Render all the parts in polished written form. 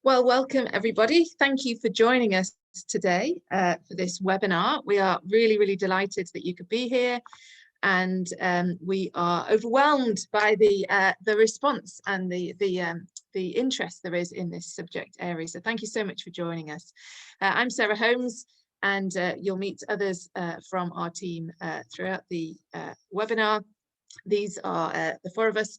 Well, welcome everybody. Thank you for joining us today for this webinar. We are really delighted that you could be here, and we are overwhelmed by the response and the interest there is in this subject area. So thank you so much for joining us. I'm Sarah Holmes, and you'll meet others from our team throughout the webinar. These are the four of us.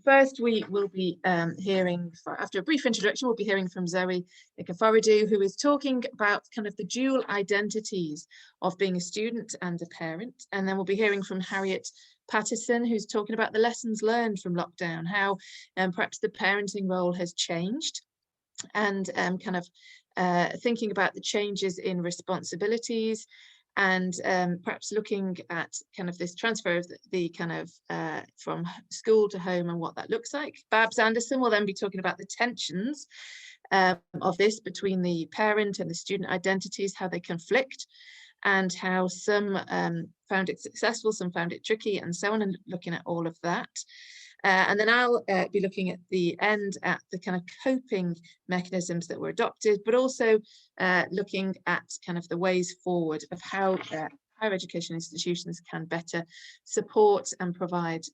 First, we will be hearing, after a brief introduction, we'll be hearing from Zoe Nikiforidou, who is talking about kind of the dual identities of being a student and a parent. And then we'll be hearing from Harriet Pattison, who's talking about the lessons learned from lockdown, how perhaps the parenting role has changed, and thinking about the changes in responsibilities, and perhaps looking at kind of this transfer of the kind of from school to home and what that looks like. Babs Anderson will then be talking about the tensions of this between the parent and the student identities, how they conflict, and how some found it successful, some found it tricky, and so on, and looking at all of that. And then I'll be looking at the end at the kind of coping mechanisms that were adopted, but also looking at kind of the ways forward of how higher education institutions can better support and provide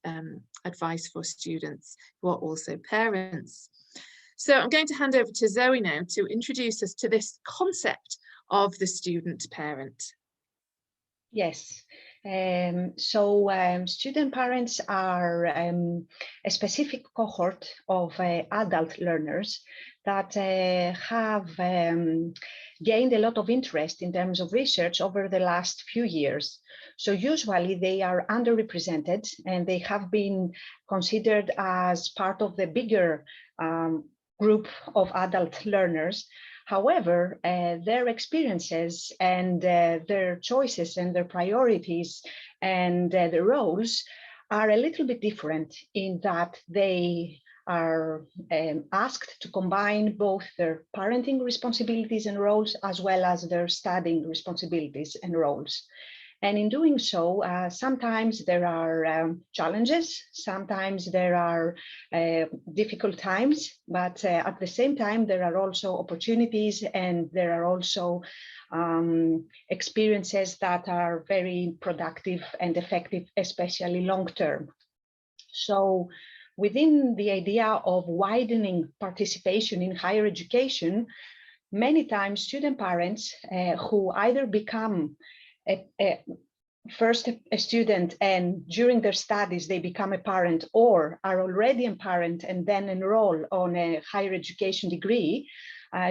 advice for students who are also parents. So I'm going to hand over to Zoe now to introduce us to this concept of the student parent. Yes. Student parents are a specific cohort of adult learners that have gained a lot of interest in terms of research over the last few years. So usually they are underrepresented, and they have been considered as part of the bigger group of adult learners. However, their experiences and their choices and their priorities and their roles are a little bit different, in that they are asked to combine both their parenting responsibilities and roles as well as their studying responsibilities and roles. And in doing so, sometimes there are challenges, sometimes there are difficult times, but at the same time, there are also opportunities, and there are also experiences that are very productive and effective, especially long term. So within the idea of widening participation in higher education, many times student parents who either become first a student and during their studies they become a parent, or are already a parent and then enroll on a higher education degree,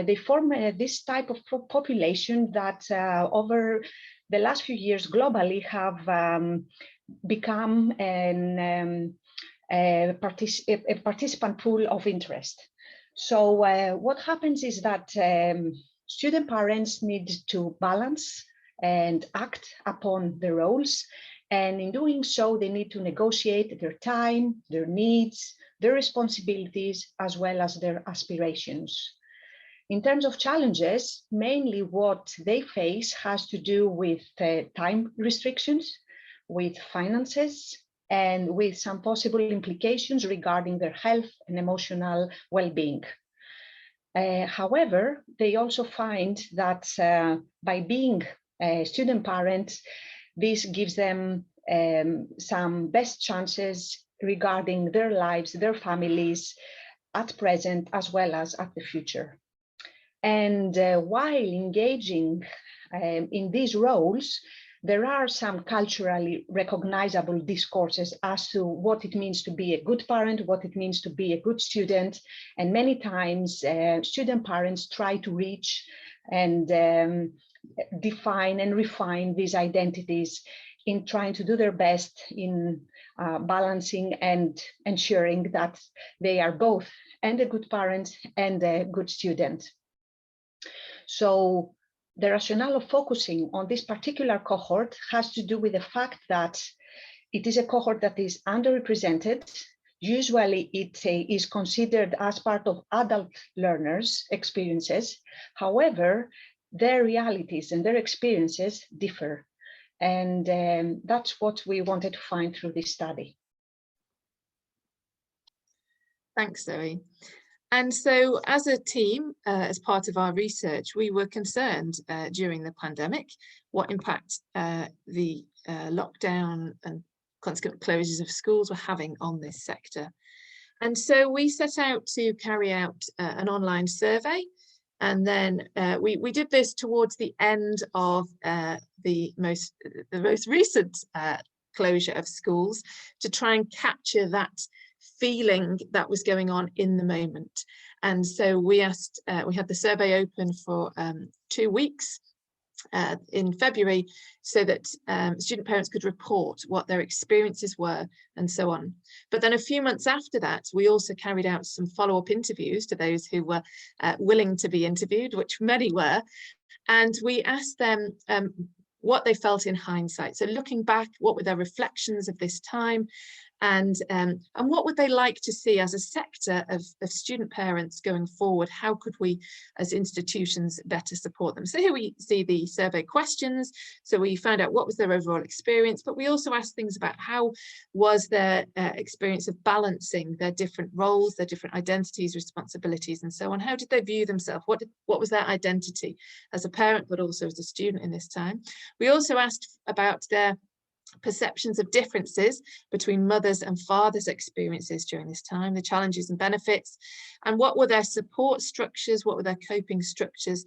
they form this type of population that over the last few years globally have become a participant pool of interest. So what happens is that student parents need to balance and act upon the roles, and in doing so they need to negotiate their time, their needs, their responsibilities, as well as their aspirations. In terms of challenges, mainly what they face has to do with time restrictions, with finances, and with some possible implications regarding their health and emotional well-being. However, they also find that by being student parents, this gives them some best chances regarding their lives, their families at present as well as at the future. And while engaging in these roles, there are some culturally recognizable discourses as to what it means to be a good parent, what it means to be a good student. And many times student parents try to reach and define and refine these identities in trying to do their best in balancing and ensuring that they are both and a good parent and a good student. So the rationale of focusing on this particular cohort has to do with the fact that it is a cohort that is underrepresented. Usually it is considered as part of adult learners' experiences. However, their realities and their experiences differ. And that's what we wanted to find through this study. Thanks, Zoe. And so as a team, as part of our research, we were concerned during the pandemic what impact the lockdown and consequent closures of schools were having on this sector. And so we set out to carry out an online survey. And then we did this towards the end of the most recent closure of schools, to try and capture that feeling that was going on in the moment. And so we asked, we had the survey open for 2 weeks in February, so that student parents could report what their experiences were and so on. But then a few months after that, we also carried out some follow-up interviews to those who were willing to be interviewed, which many were, and we asked them what they felt in hindsight. So looking back, what were their reflections of this time? And what would they like to see as a sector of student parents going forward? How could we as institutions better support them? So here we see the survey questions. So we found out what was their overall experience, but we also asked things about how was their experience of balancing their different roles, their different identities, responsibilities, and so on. How did they view themselves? What was their identity as a parent, but also as a student in this time? We also asked about their perceptions of differences between mothers and fathers' experiences during this time, the challenges and benefits, and what were their support structures, what were their coping structures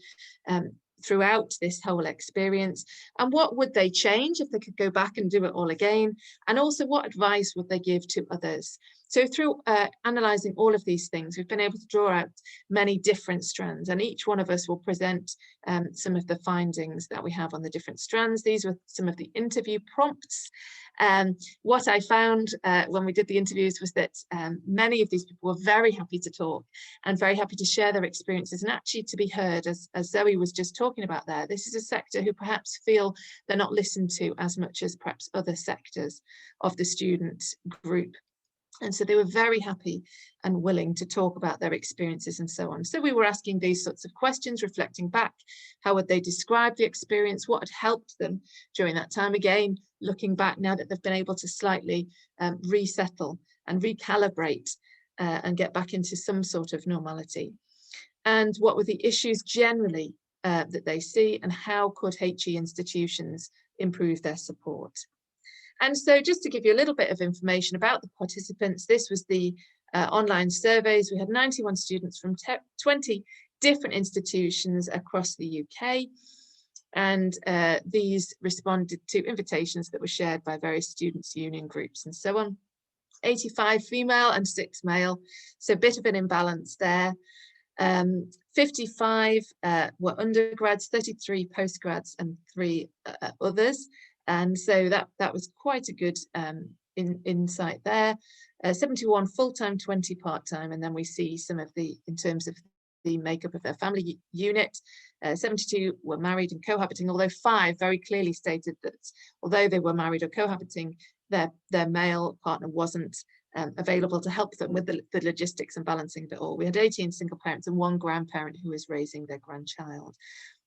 throughout this whole experience, and what would they change if they could go back and do it all again, and also what advice would they give to others. So through analysing all of these things, we've been able to draw out many different strands, and each one of us will present some of the findings that we have on the different strands. These were some of the interview prompts. What I found when we did the interviews was that many of these people were very happy to talk and very happy to share their experiences and actually to be heard, as Zoe was just talking about there. This is a sector who perhaps feel they're not listened to as much as perhaps other sectors of the student group. And so they were very happy and willing to talk about their experiences and so on. So we were asking these sorts of questions, reflecting back. How would they describe the experience? What had helped them during that time? Again, looking back now that they've been able to slightly resettle and recalibrate and get back into some sort of normality. And what were the issues generally that they see, and how could HE institutions improve their support? And so just to give you a little bit of information about the participants, this was the online surveys. We had 91 students from 20 different institutions across the UK. And these responded to invitations that were shared by various students' union groups and so on. 85 female and 6 male, so a bit of an imbalance there. 55 were undergrads, 33 postgrads, and 3 others. And so that was quite a good insight there. 71 full-time, 20 part-time, and then we see some of the, in terms of the makeup of their family unit, 72 were married and cohabiting, although 5 very clearly stated that although they were married or cohabiting, their male partner wasn't available to help them with the logistics and balancing of it all. We had 18 single parents and 1 grandparent who was raising their grandchild.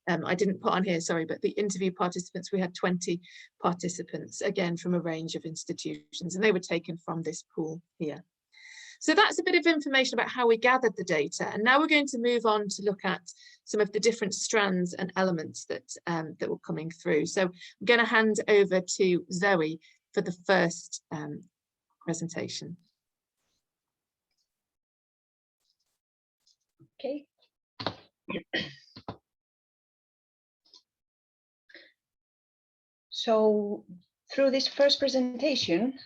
I didn't put on here, sorry, but the interview participants, we had 20 participants, again, from a range of institutions, and they were taken from this pool here. So that's a bit of information about how we gathered the data. And now we're going to move on to look at some of the different strands and elements that, that were coming through. So I'm going to hand over to Zoe for the first presentation. Okay. So through this first presentation,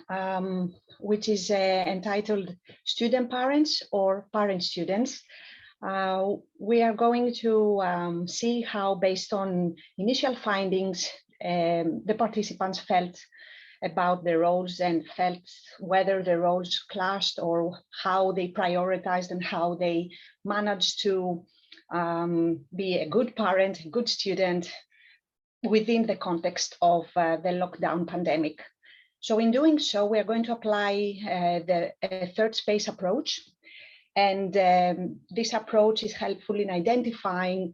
which is entitled Student Parents or Parent Students, we are going to see how, based on initial findings, the participants felt about their roles and felt whether their roles clashed or how they prioritized and how they managed to be a good parent, a good student, within the context of the lockdown pandemic. So in doing so, we are going to apply the third space approach. And this approach is helpful in identifying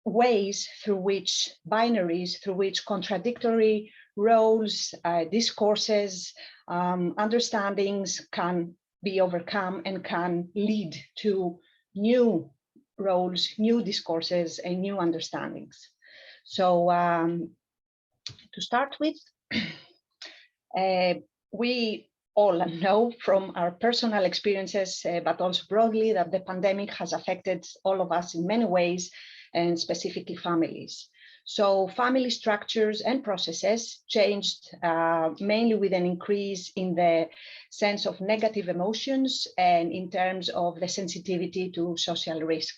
ways through which binaries, through which contradictory roles, discourses, understandings can be overcome and can lead to new roles, new discourses, and new understandings. So to start with, we all know from our personal experiences, but also broadly, that the pandemic has affected all of us in many ways, and specifically families. So family structures and processes changed mainly with an increase in the sense of negative emotions and in terms of the sensitivity to social risk.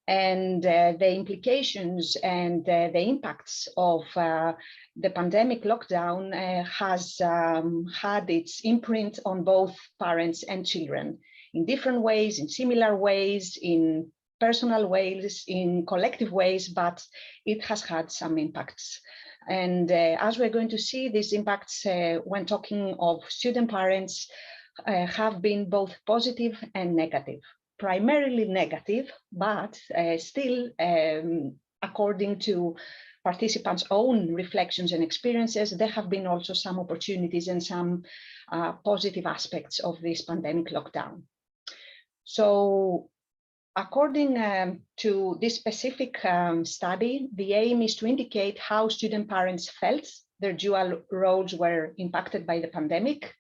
And the implications and the impacts of the pandemic lockdown has had its imprint on both parents and children in different ways, in similar ways, in personal ways, in collective ways, but it has had some impacts. And as we're going to see, these impacts when talking of student parents have been both positive and negative. Primarily negative, but still, according to participants' own reflections and experiences, there have been also some opportunities and some positive aspects of this pandemic lockdown. So, according to this specific study, the aim is to indicate how student parents felt their dual roles were impacted by the pandemic,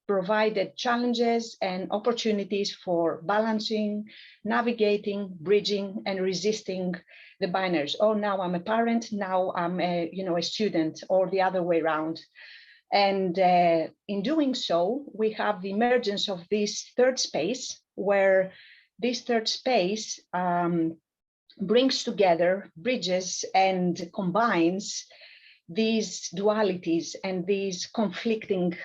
provided challenges and opportunities for balancing, navigating, bridging, and resisting the binaries. Oh, now I'm a parent, now I'm a student, or the other way around. And in doing so, we have the emergence of this third space, where this third space brings together, bridges, and combines these dualities and these conflicting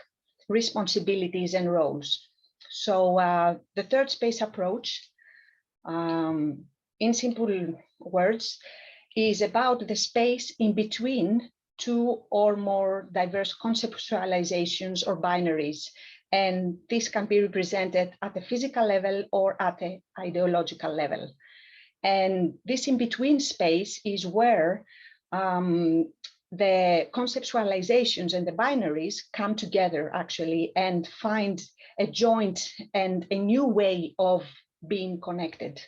responsibilities and roles. So the third space approach, in simple words, is about the space in between two or more diverse conceptualizations or binaries. And this can be represented at a physical level or at an ideological level. And this in-between space is where the conceptualizations and the binaries come together actually and find a joint and a new way of being connected.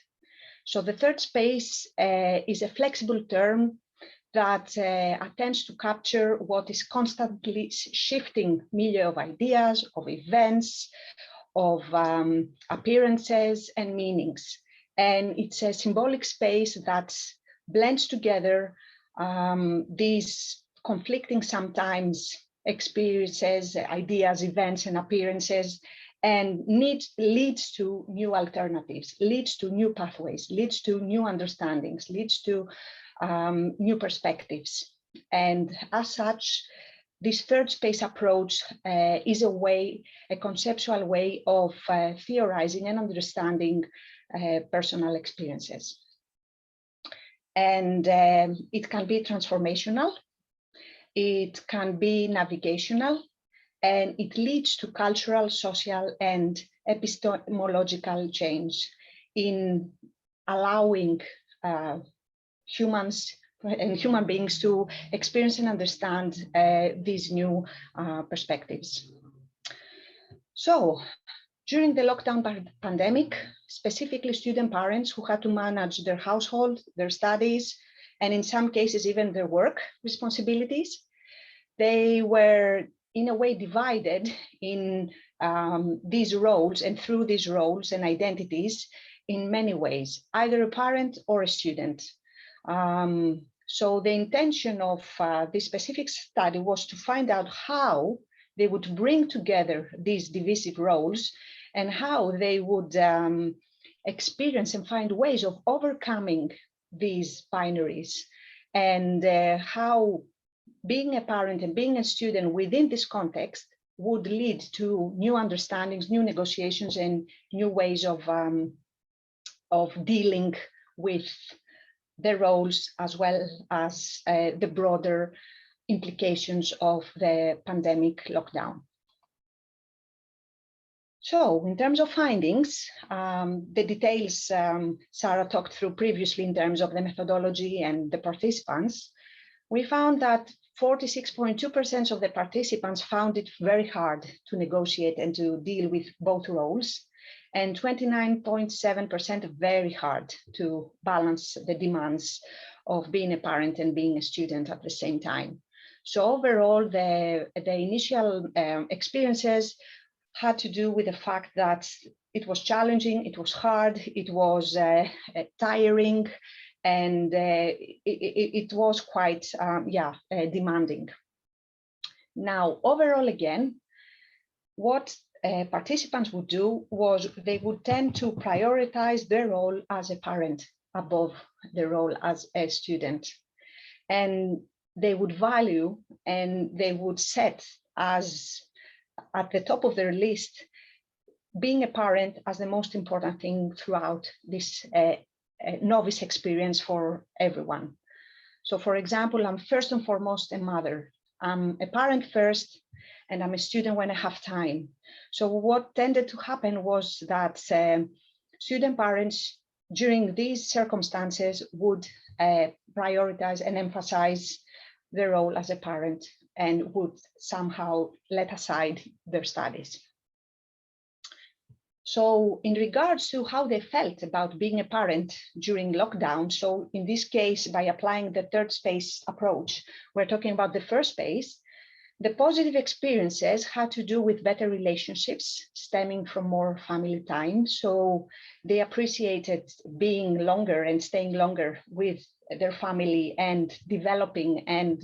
So the third space is a flexible term that attempts to capture what is constantly shifting milieu of ideas, of events, of appearances and meanings. And it's a symbolic space that blends together these conflicting sometimes experiences, ideas, events, and appearances, and leads to new alternatives, leads to new pathways, leads to new understandings, leads to new perspectives. And as such, this third space approach is a conceptual way of theorizing and understanding personal experiences. And it can be transformational, it can be navigational, and it leads to cultural, social, and epistemological change in allowing humans and human beings to experience and understand these new perspectives. So, during the lockdown pandemic, specifically student parents who had to manage their household, their studies, and in some cases even their work responsibilities, they were in a way divided in these roles and through these roles and identities in many ways, either a parent or a student. So the intention of this specific study was to find out how they would bring together these divisive roles and how they would experience and find ways of overcoming these binaries, and how being a parent and being a student within this context would lead to new understandings, new negotiations, and new ways of dealing with the roles, as well as the broader implications of the pandemic lockdown. So in terms of findings, the details Sarah talked through previously in terms of the methodology and the participants, we found that 46.2% of the participants found it very hard to negotiate and to deal with both roles. and 29.7% very hard to balance the demands of being a parent and being a student at the same time. So overall, the initial experiences had to do with the fact that it was challenging, it was hard, it was tiring, and it was quite, demanding. Now, overall, again, what participants would do was they would tend to prioritize their role as a parent above the role as a student. And they would value and they would set as at the top of their list being a parent as the most important thing throughout this novice experience for everyone. So for example, I'm first and foremost a mother. I'm a parent first, and I'm a student when I have time. So what tended to happen was that student parents during these circumstances would prioritize and emphasize their role as a parent and would somehow let aside their studies. So in regards to how they felt about being a parent during lockdown, so in this case, by applying the third space approach, we're talking about the first space, the positive experiences had to do with better relationships stemming from more family time. So they appreciated being longer and staying longer with their family and developing and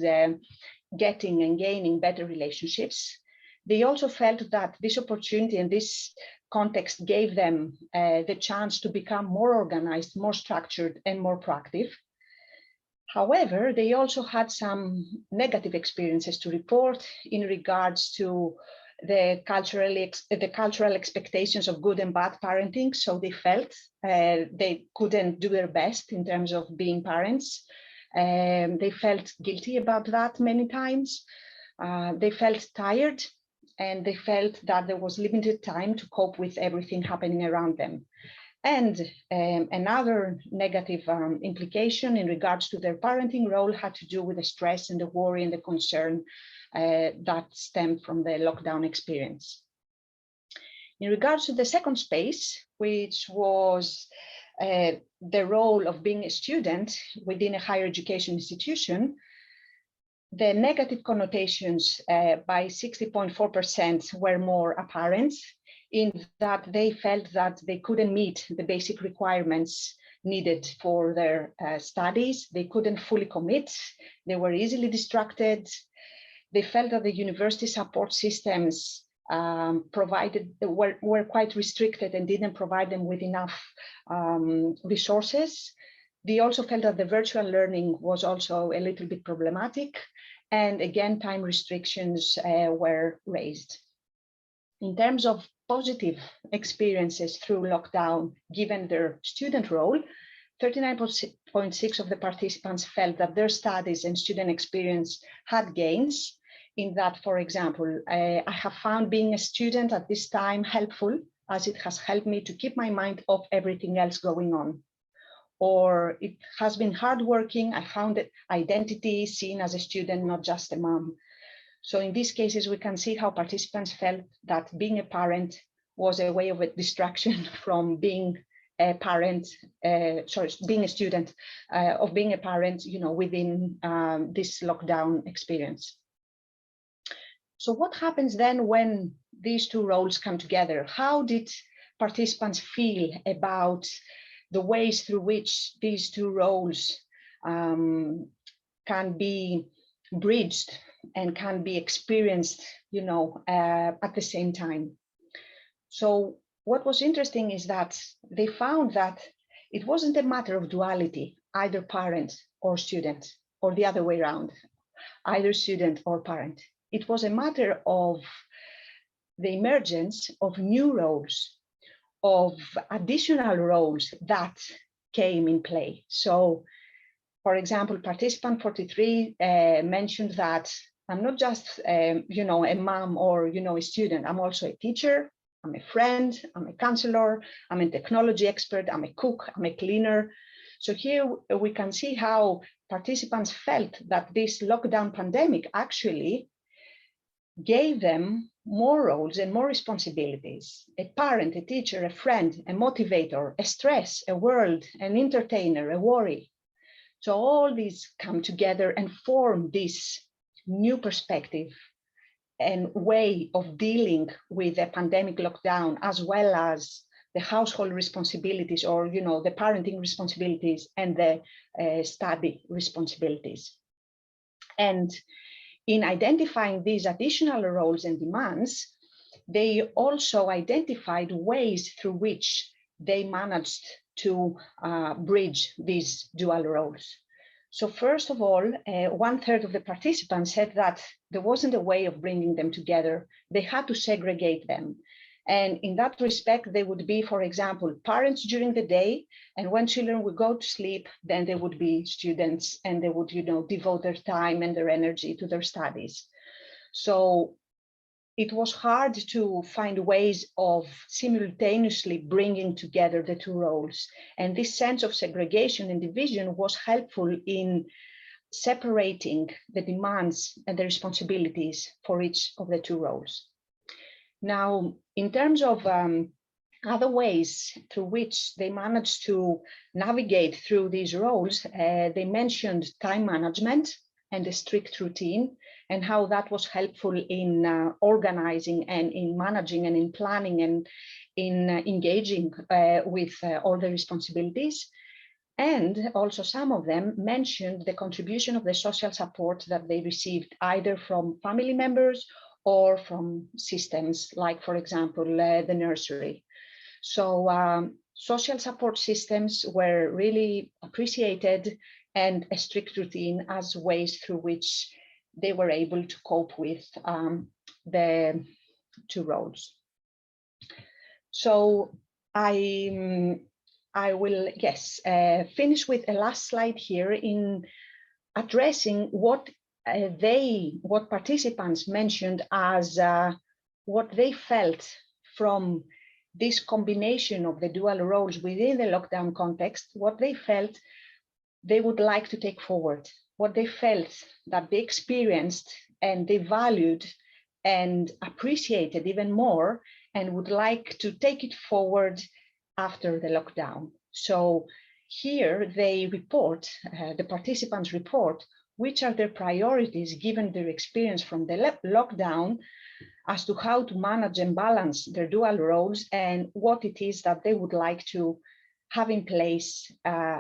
getting and gaining better relationships. They also felt that this opportunity and this context gave them the chance to become more organized, more structured, and more proactive. However, they also had some negative experiences to report in regards to the cultural expectations of good and bad parenting. So they felt they couldn't do their best in terms of being parents. They felt guilty about that many times. They felt tired, and they felt that there was limited time to cope with everything happening around them. And another negative implication in regards to their parenting role had to do with the stress and the worry and the concern that stemmed from the lockdown experience. In regards to the second space, which was the role of being a student within a higher education institution, the negative connotations by 60.4% were more apparent, in that they felt that they couldn't meet the basic requirements needed for their studies. They couldn't fully commit. They were easily distracted. They felt that the university support systems were quite restricted and didn't provide them with enough resources. They also felt that the virtual learning was also a little bit problematic. And again, time restrictions were raised. In terms of positive experiences through lockdown, given their student role, 39.6% of the participants felt that their studies and student experience had gains. In that, for example, I have found being a student at this time helpful, as it has helped me to keep my mind off everything else going on. Or it has been hardworking. I found that identity seen as a student, not just a mom. So in these cases, we can see how participants felt that being a parent was a way of a distraction from being a parent, being a student, of being a parent, within this lockdown experience. So what happens then when these two roles come together? How did participants feel about the ways through which these two roles can be bridged and can be experienced, at the same time? So what was interesting is that they found that it wasn't a matter of duality, either parent or student, or the other way around, either student or parent. It was a matter of the emergence of new roles, of additional roles that came in play. So, for example, participant 43 mentioned that I'm not just, a mom or, a student. I'm also a teacher. I'm a friend. I'm a counselor. I'm a technology expert. I'm a cook. I'm a cleaner. So here we can see how participants felt that this lockdown pandemic actually gave them more roles and more responsibilities: a parent, a teacher, a friend, a motivator, a stress, a world, an entertainer, a worry. So all these come together and form this new perspective and way of dealing with a pandemic lockdown, as well as the household responsibilities, or the parenting responsibilities and the study responsibilities. And in identifying these additional roles and demands, they also identified ways through which they managed to bridge these dual roles. So first of all, 1/3 of the participants said that there wasn't a way of bringing them together. They had to segregate them. And in that respect, they would be, for example, parents during the day, and when children would go to sleep, then they would be students, and they would, devote their time and their energy to their studies. So it was hard to find ways of simultaneously bringing together the two roles. And this sense of segregation and division was helpful in separating the demands and the responsibilities for each of the two roles. Now, in terms of other ways through which they managed to navigate through these roles, they mentioned time management and a strict routine, and how that was helpful in organizing and in managing and in planning and in engaging with all the responsibilities. And also some of them mentioned the contribution of the social support that they received, either from family members or from systems like, for example, the nursery. So social support systems were really appreciated, and a strict routine as ways through which they were able to cope with the two roles. So I will, finish with a last slide here in addressing what participants mentioned as what they felt from this combination of the dual roles within the lockdown context, what they felt they would like to take forward, what they felt that they experienced and they valued and appreciated even more, and would like to take it forward after the lockdown. So here they report, the participants report, which are their priorities given their experience from the lockdown, as to how to manage and balance their dual roles, and what it is that they would like to have in place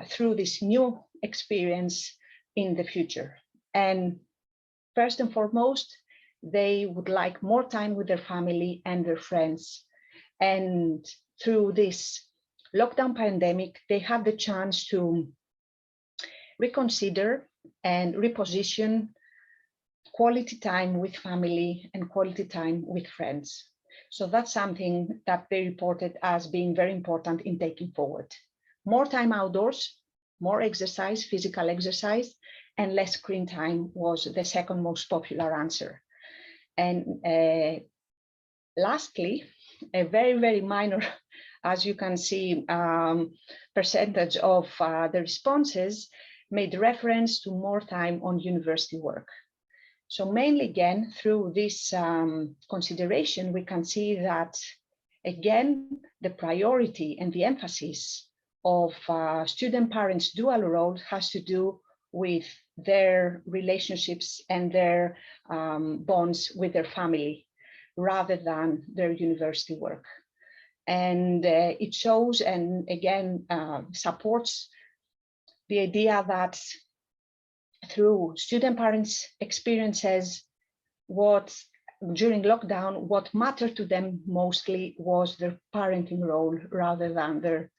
through this new experience in the future. And first and foremost, they would like more time with their family and their friends. And through this lockdown pandemic, they have the chance to reconsider and reposition quality time with family and quality time with friends. So that's something that they reported as being very important in taking forward. More time outdoors, more exercise, physical exercise, and less screen time was the second most popular answer. And lastly, a very, very minor, as you can see, percentage of the responses made reference to more time on university work. So mainly, again, through this consideration, we can see that, again, the priority and the emphasis of student parents' dual role has to do with their relationships and their bonds with their family, rather than their university work. And it shows, and again, supports the idea that through student parents' experiences, during lockdown, what mattered to them mostly was their parenting role rather than their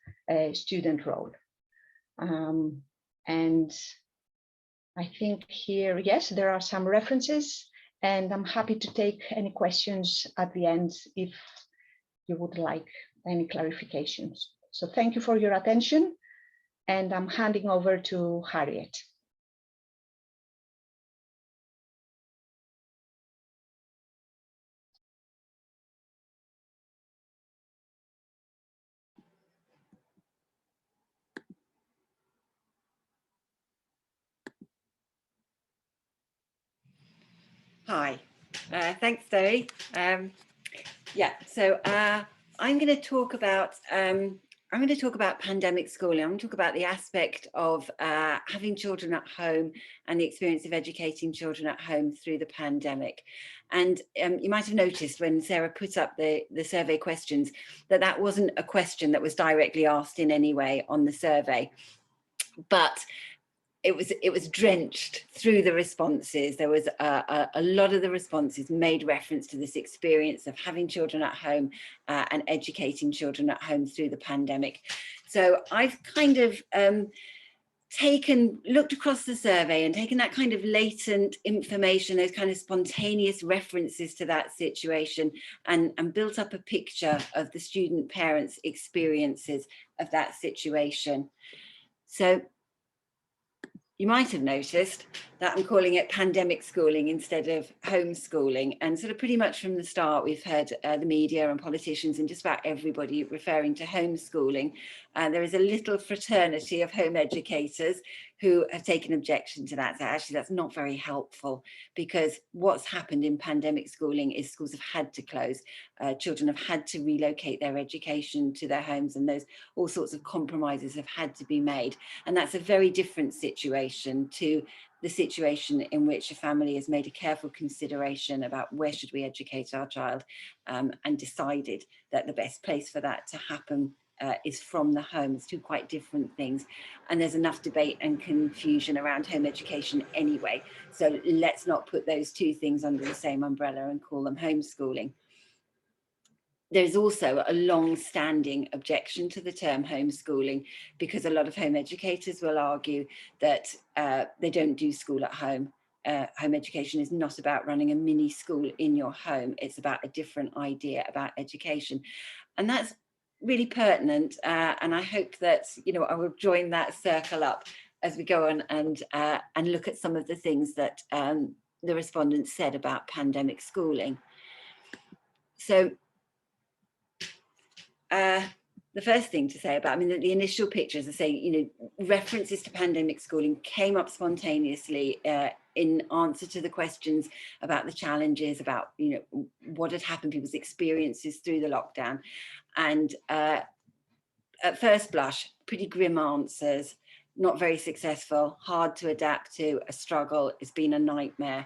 student role. And I think here, yes, there are some references, and I'm happy to take any questions at the end if you would like any clarifications. So thank you for your attention, and I'm handing over to Harriet. Hi, Thanks, Zoe. Yeah, so I'm going to talk about pandemic schooling. I'm going to talk about the aspect of having children at home and the experience of educating children at home through the pandemic. And you might have noticed when Sarah put up the survey questions that wasn't a question that was directly asked in any way on the survey, but it was drenched through the responses. There was a lot of the responses made reference to this experience of having children at home and educating children at home through the pandemic. So I've kind of looked across the survey and taken that kind of latent information, those kind of spontaneous references to that situation, and built up a picture of the student parents' experiences of that situation. So you might have noticed that I'm calling it pandemic schooling instead of homeschooling. And sort of pretty much from the start, we've heard the media and politicians and just about everybody referring to homeschooling. There is a little fraternity of home educators who have taken objection to that. So actually, that's not very helpful, because what's happened in pandemic schooling is schools have had to close. Children have had to relocate their education to their homes, and all sorts of compromises have had to be made. And that's a very different situation to the situation in which a family has made a careful consideration about where should we educate our child, and decided that the best place for that to happen is from the home. It's two quite different things, and there's enough debate and confusion around home education anyway, so let's not put those two things under the same umbrella and call them homeschooling. There's also a long-standing objection to the term homeschooling, because a lot of home educators will argue that they don't do school at home. Home education is not about running a mini school in your home. It's about a different idea about education. And that's really pertinent. And I hope that, I will join that circle up as we go on and look at some of the things that the respondents said about pandemic schooling. So, the first thing to say about, the initial pictures are saying, references to pandemic schooling came up spontaneously in answer to the questions about the challenges, about, what had happened, people's experiences through the lockdown. And at first blush, pretty grim answers, not very successful, hard to adapt to, a struggle, it's been a nightmare.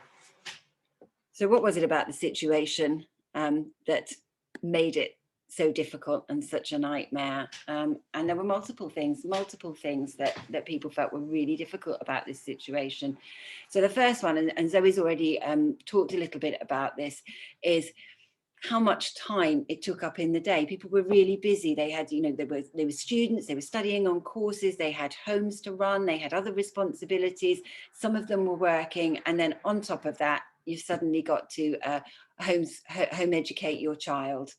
So what was it about the situation that made it so difficult and such a nightmare? And there were multiple things that people felt were really difficult about this situation. So the first one, and Zoe's already talked a little bit about this, is how much time it took up in the day. People were really busy. They had, they were students, they were studying on courses, they had homes to run, they had other responsibilities. Some of them were working, and then on top of that, you've suddenly got to home educate your child.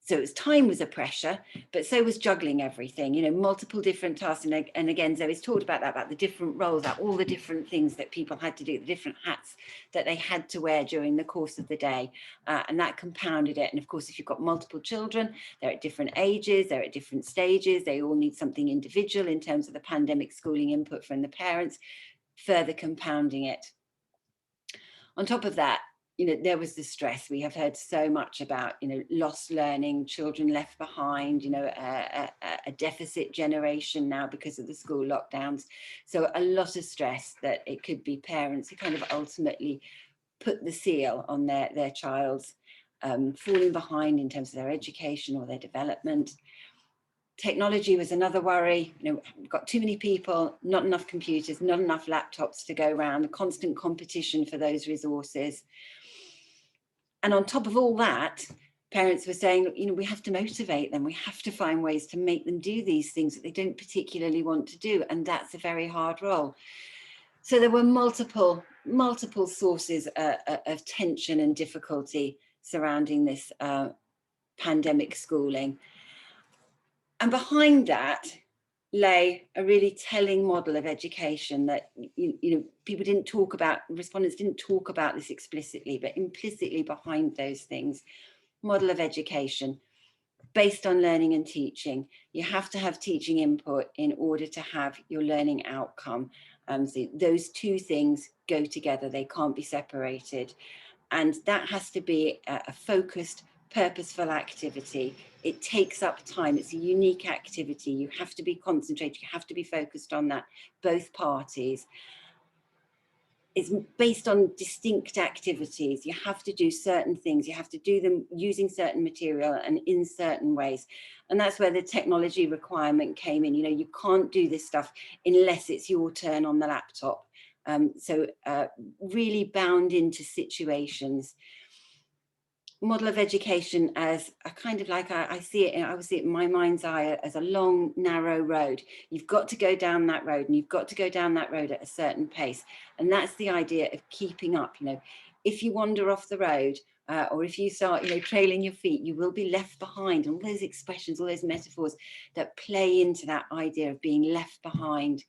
So time was a pressure, but so was juggling everything, multiple different tasks. And again, Zoe's talked about that, about the different roles, about all the different things that people had to do, the different hats that they had to wear during the course of the day. And that compounded it. And of course, if you've got multiple children, they're at different ages, they're at different stages, they all need something individual in terms of the pandemic schooling input from the parents, further compounding it. On top of that, there was the stress. We have heard so much about, lost learning, children left behind, a deficit generation now because of the school lockdowns. So a lot of stress that it could be parents who kind of ultimately put the seal on their child's falling behind in terms of their education or their development. Technology was another worry. We've got too many people, not enough computers, not enough laptops to go around, the constant competition for those resources. And on top of all that, parents were saying, we have to motivate them. We have to find ways to make them do these things that they don't particularly want to do. And that's a very hard role. So there were multiple sources of tension and difficulty surrounding this pandemic schooling. And behind that lay a really telling model of education that, people didn't talk about, respondents didn't talk about this explicitly, but implicitly behind those things, model of education based on learning and teaching. You have to have teaching input in order to have your learning outcome. So those two things go together, they can't be separated. And that has to be a focused, purposeful activity. It takes up time, it's a unique activity. You have to be concentrated, you have to be focused on that, both parties. It's based on distinct activities. You have to do certain things. You have to do them using certain material and in certain ways. And that's where the technology requirement came in. You know, you can't do this stuff unless it's your turn on the laptop. So really bound into situations. Model of education as a kind of like, I would see it in my mind's eye as a long, narrow road. You've got to go down that road, and you've got to go down that road at a certain pace. And that's the idea of keeping up. You know, if you wander off the road, or if you start, you know, trailing your feet, you will be left behind. And all those expressions, all those metaphors that play into that idea of being left behind.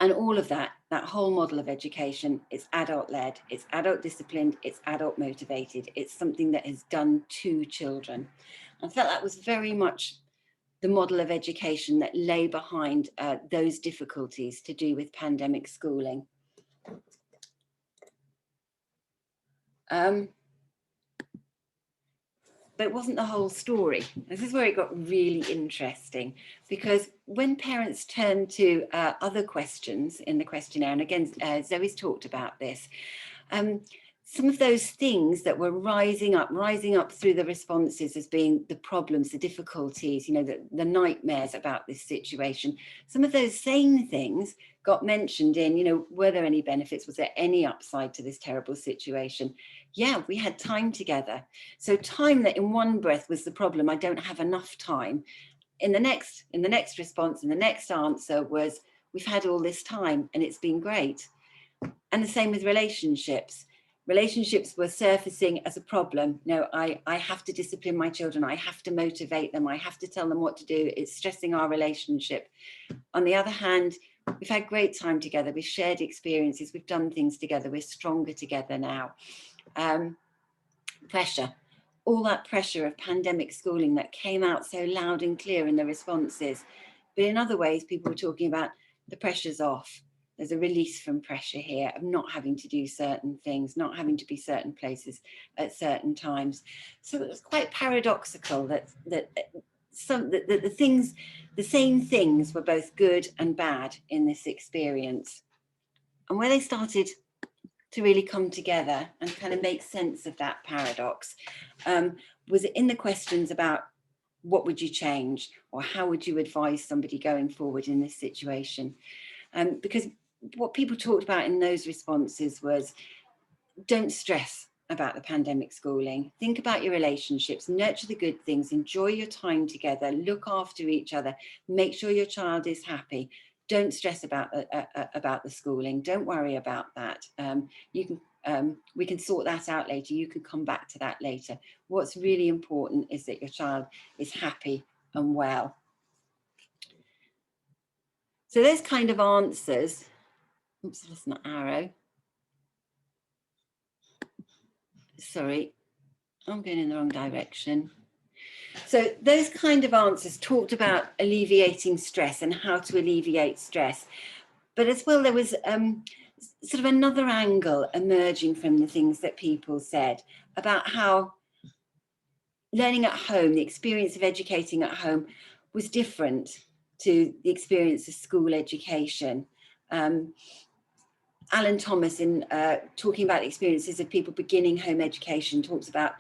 And all of that whole model of education, it's adult-led, it's adult disciplined, it's adult motivated. It's something that is done to children. I felt that was very much the model of education that lay behind those difficulties to do with pandemic schooling. But it wasn't the whole story. This is where it got really interesting, because when parents turn to other questions in the questionnaire, and again, Zoe's talked about this, some of those things that were rising up through the responses as being the problems, the difficulties, you know, the nightmares about this situation, some of those same things got mentioned in, you know, were there any benefits? Was there any upside to this terrible situation? Yeah, we had time together. So time that in one breath was the problem, I don't have enough time. In the next response, in the next answer was, we've had all this time and it's been great. And the same with relationships. Relationships were surfacing as a problem. No, I have to discipline my children. I have to motivate them. I have to tell them what to do. It's stressing our relationship. On the other hand, we've had great time together. We've shared experiences. We've done things together. We're stronger together now. Pressure, all that pressure of pandemic schooling that came out so loud and clear in the responses. But in other ways, people were talking about the pressure's off. There's a release from pressure here of not having to do certain things, not having to be certain places at certain times. So it was quite paradoxical that the same things were both good and bad in this experience. And where they started to really come together and kind of make sense of that paradox was in the questions about what would you change, or how would you advise somebody going forward in this situation? Because what people talked about in those responses was, don't stress about the pandemic schooling. Think about your relationships, nurture the good things, enjoy your time together, look after each other, make sure your child is happy. Don't stress about the schooling. Don't worry about that. We can sort that out later. You can come back to that later. What's really important is that your child is happy and well. So those kind of answers. Oops, that's not arrow. Sorry, I'm going in the wrong direction. So those kind of answers talked about alleviating stress and how to alleviate stress. But as well, there was sort of another angle emerging from the things that people said about how learning at home, the experience of educating at home, was different to the experience of school education. Alan Thomas, in talking about the experiences of people beginning home education, talks about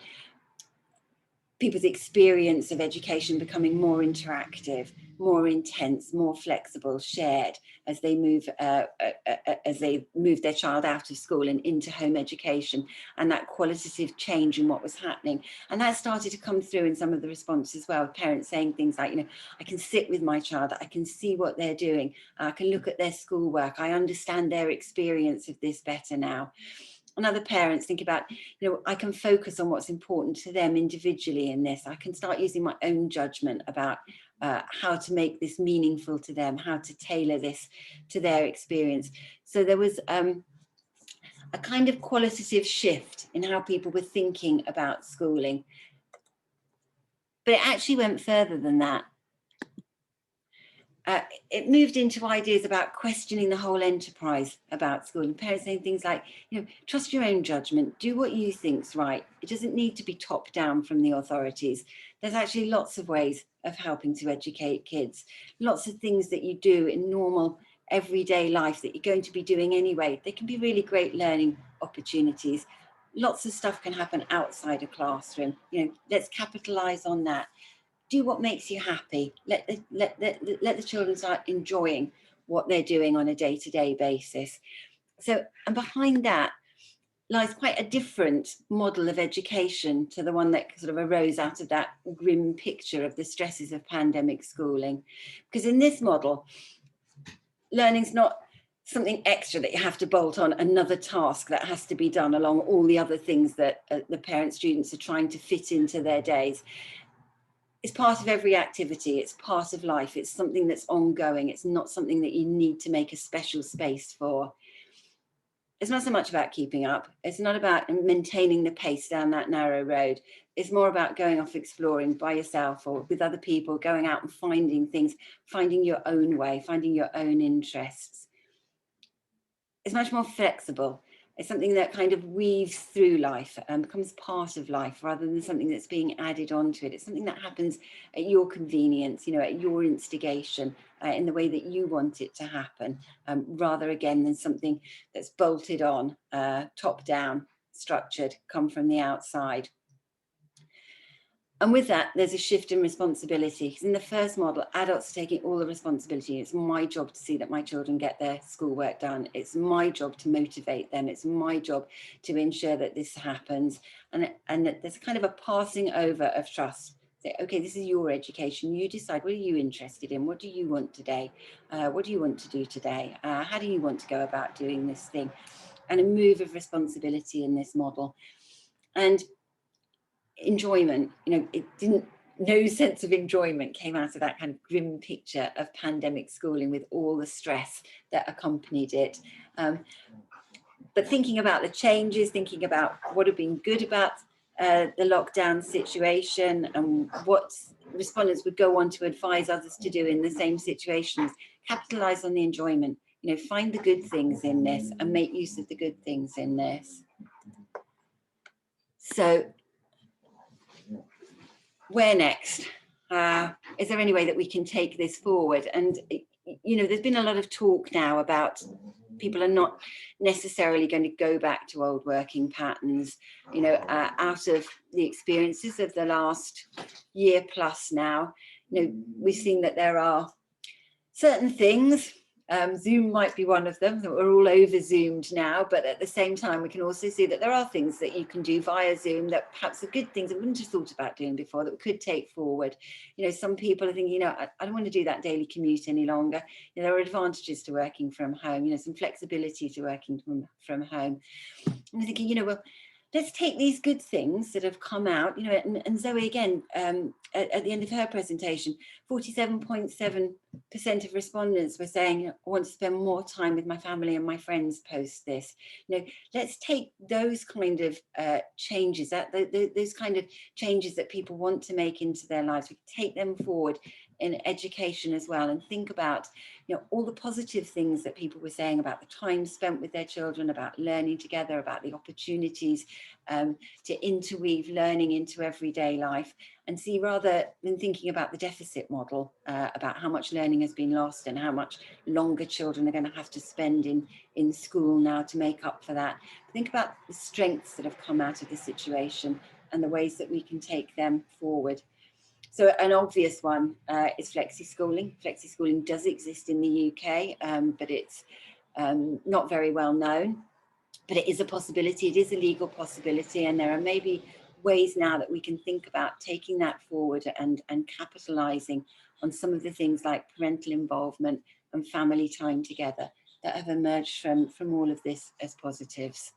people's experience of education becoming more interactive, more intense, more flexible, shared as they move their child out of school and into home education, and that qualitative change in what was happening. And that started to come through in some of the responses as well, parents saying things like, you know, I can sit with my child, I can see what they're doing, I can look at their schoolwork, I understand their experience of this better now. And other parents think about, you know, I can focus on what's important to them individually in this. I can start using my own judgment about how to make this meaningful to them, how to tailor this to their experience. So there was a kind of qualitative shift in how people were thinking about schooling. But it actually went further than that. it moved into ideas about questioning the whole enterprise about school, and parents saying things like, trust your own judgment, do what you think's right. It doesn't need to be top down from the authorities. There's actually lots of ways of helping to educate kids, lots of things that you do in normal everyday life that you're going to be doing anyway. They can be really great learning opportunities. Lots of stuff can happen outside a classroom. Let's capitalize on that. Do what makes you happy. Let the children start enjoying what they're doing on a day-to-day basis. So, and behind that lies quite a different model of education to the one that sort of arose out of that grim picture of the stresses of pandemic schooling. Because in this model, learning's not something extra that you have to bolt on, another task that has to be done along all the other things that the parent students are trying to fit into their days. It's part of every activity, it's part of life, it's something that's ongoing, it's not something that you need to make a special space for. It's not so much about keeping up, it's not about maintaining the pace down that narrow road, it's more about going off exploring by yourself or with other people, going out and finding things, finding your own way, finding your own interests. It's much more flexible. It's something that kind of weaves through life and becomes part of life rather than something that's being added onto it. It's something that happens at your convenience, at your instigation, in the way that you want it to happen, rather again than something that's bolted on, top down, structured, come from the outside. And with that, there's a shift in responsibility. Because in the first model, adults are taking all the responsibility. It's my job to see that my children get their schoolwork done. It's my job to motivate them. It's my job to ensure that this happens. And there's kind of a passing over of trust. Say, okay, this is your education. You decide, what are you interested in? What do you want today? What do you want to do today? How do you want to go about doing this thing? And a move of responsibility in this model. And enjoyment, no sense of enjoyment came out of that kind of grim picture of pandemic schooling with all the stress that accompanied it. But thinking about the changes, thinking about what had been good about the lockdown situation and what respondents would go on to advise others to do in the same situations, capitalize on the enjoyment, find the good things in this and make use of the good things in this. So, where next? Is there any way that we can take this forward? And, there's been a lot of talk now about people are not necessarily going to go back to old working patterns, out of the experiences of the last year plus now. We've seen that there are certain things, Zoom might be one of them, that we're all over Zoomed now, but at the same time, we can also see that there are things that you can do via Zoom that perhaps are good things that we wouldn't have thought about doing before that we could take forward. Some people are thinking, I don't want to do that daily commute any longer. There are advantages to working from home, some flexibility to working from home. I'm thinking, well, let's take these good things that have come out, and Zoe again, at the end of her presentation, 47.7% of respondents were saying, I want to spend more time with my family and my friends post this. Let's take those kind of changes, those kind of changes that people want to make into their lives, we can take them forward in education as well, and think about all the positive things that people were saying about the time spent with their children, about learning together, about the opportunities to interweave learning into everyday life, and see, rather than thinking about the deficit model, about how much learning has been lost and how much longer children are going to have to spend in school now to make up for that, think about the strengths that have come out of the situation and the ways that we can take them forward. So an obvious one is flexi schooling. Flexi schooling does exist in the UK, but it's not very well known. But it is a possibility, it is a legal possibility, and there are maybe ways now that we can think about taking that forward and capitalising on some of the things like parental involvement and family time together that have emerged from all of this as positives.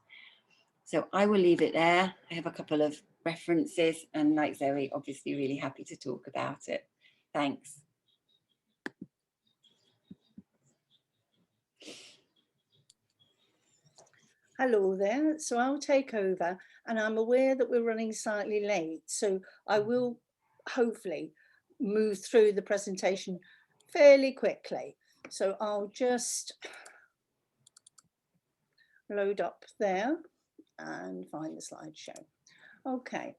So I will leave it there. I have a couple of references, and like Zoe, obviously really happy to talk about it. Thanks. Hello there, so I'll take over, and I'm aware that we're running slightly late, so I will hopefully move through the presentation fairly quickly. So I'll just load up there and find the slideshow. Okay.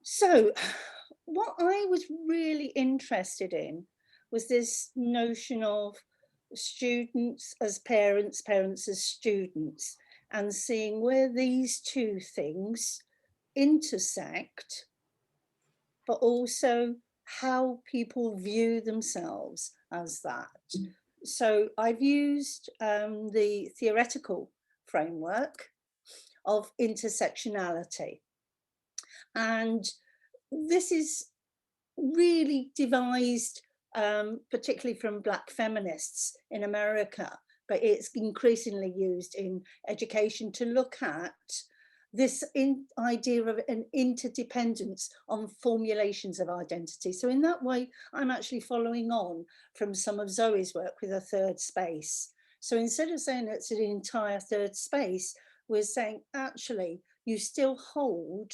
So what I was really interested in was this notion of students as parents, parents as students, and seeing where these two things intersect, but also how people view themselves as that. So I've used the theoretical framework of intersectionality. And this is really devised, particularly from Black feminists in America, but it's increasingly used in education to look at this idea of an interdependence on formulations of identity. So in that way, I'm actually following on from some of Zoe's work with a third space. So instead of saying it's an entire third space, we're saying actually you still hold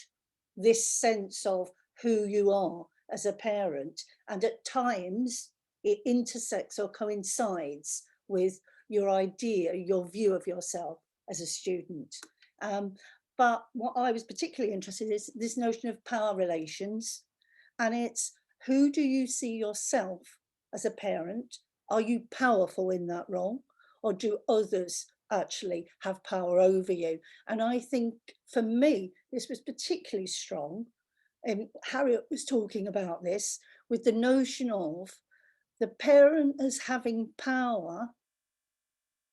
this sense of who you are as a parent, and at times it intersects or coincides with your idea, your view of yourself as a student. But what I was particularly interested in is this notion of power relations, and it's who do you see yourself as a parent? Are you powerful in that role, or do others actually have power over you? And I think for me, this was particularly strong. And Harriet was talking about this with the notion of the parent as having power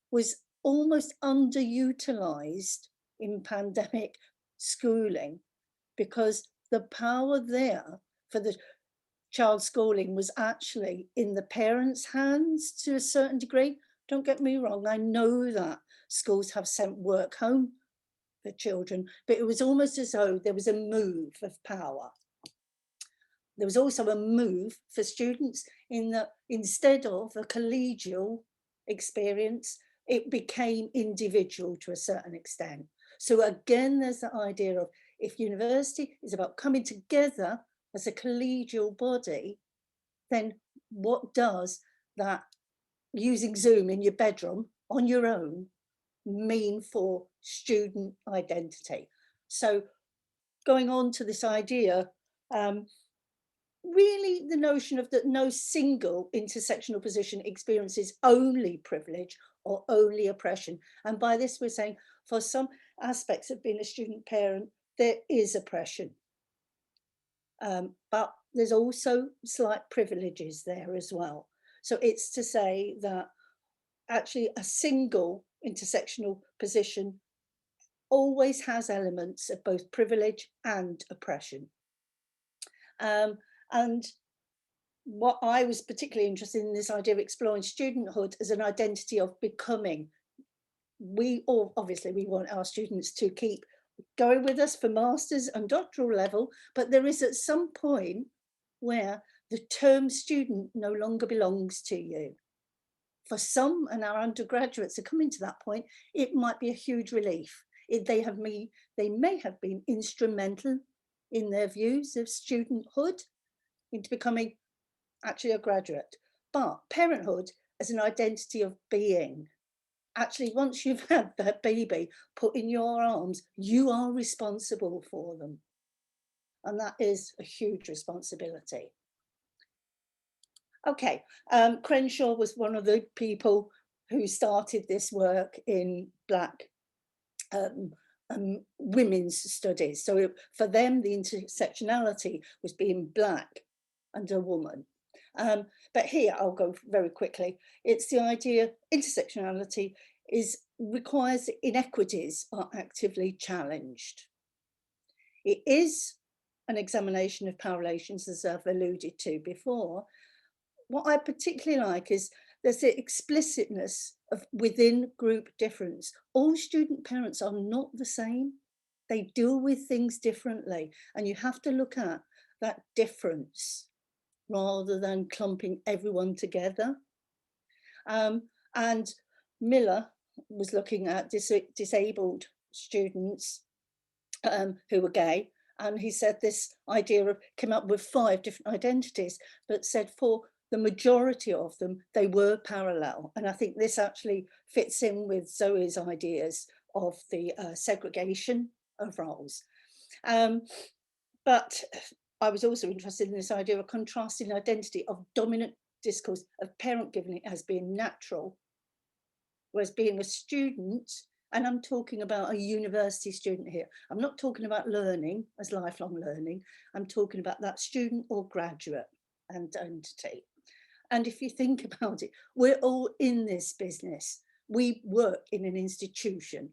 was almost underutilized in pandemic schooling, because the power there for the child schooling was actually in the parents' hands to a certain degree. Don't get me wrong, I know that schools have sent work home for children, but it was almost as though there was a move of power. There was also a move for students in that instead of a collegial experience, it became individual to a certain extent. So again, there's the idea of if university is about coming together as a collegial body, then what does that using Zoom in your bedroom on your own mean for student identity? So going on to this idea, really the notion of that no single intersectional position experiences only privilege or only oppression. And by this we're saying for some aspects of being a student parent, there is oppression. But there's also slight privileges there as well. So it's to say that actually a single intersectional position always has elements of both privilege and oppression. And what I was particularly interested in this idea of exploring studenthood as an identity of becoming. We all, obviously, we want our students to keep going with us for masters and doctoral level, but there is at some point where the term student no longer belongs to you. For some, and our undergraduates are coming to that point, it might be a huge relief. They may have been instrumental in their views of studenthood into becoming actually a graduate, but parenthood as an identity of being. Actually, once you've had that baby put in your arms, you are responsible for them. And that is a huge responsibility. Okay, Crenshaw was one of the people who started this work in Black women's studies. So for them, the intersectionality was being Black and a woman. But here, I'll go very quickly. It's the idea intersectionality requires inequities are actively challenged. It is an examination of power relations, as I've alluded to before. What I particularly like is there's the explicitness of within group difference. All student parents are not the same. They deal with things differently, and you have to look at that difference rather than clumping everyone together. And Miller was looking at disabled students who were gay, and he said this idea of came up with 5 different identities, but said for the majority of them, they were parallel. And I think this actually fits in with Zoe's ideas of the segregation of roles. But I was also interested in this idea of contrasting identity of dominant discourse of parent giving it as being natural, whereas being a student, and I'm talking about a university student here, I'm not talking about learning as lifelong learning, I'm talking about that student or graduate identity. And if you think about it, we're all in this business. We work in an institution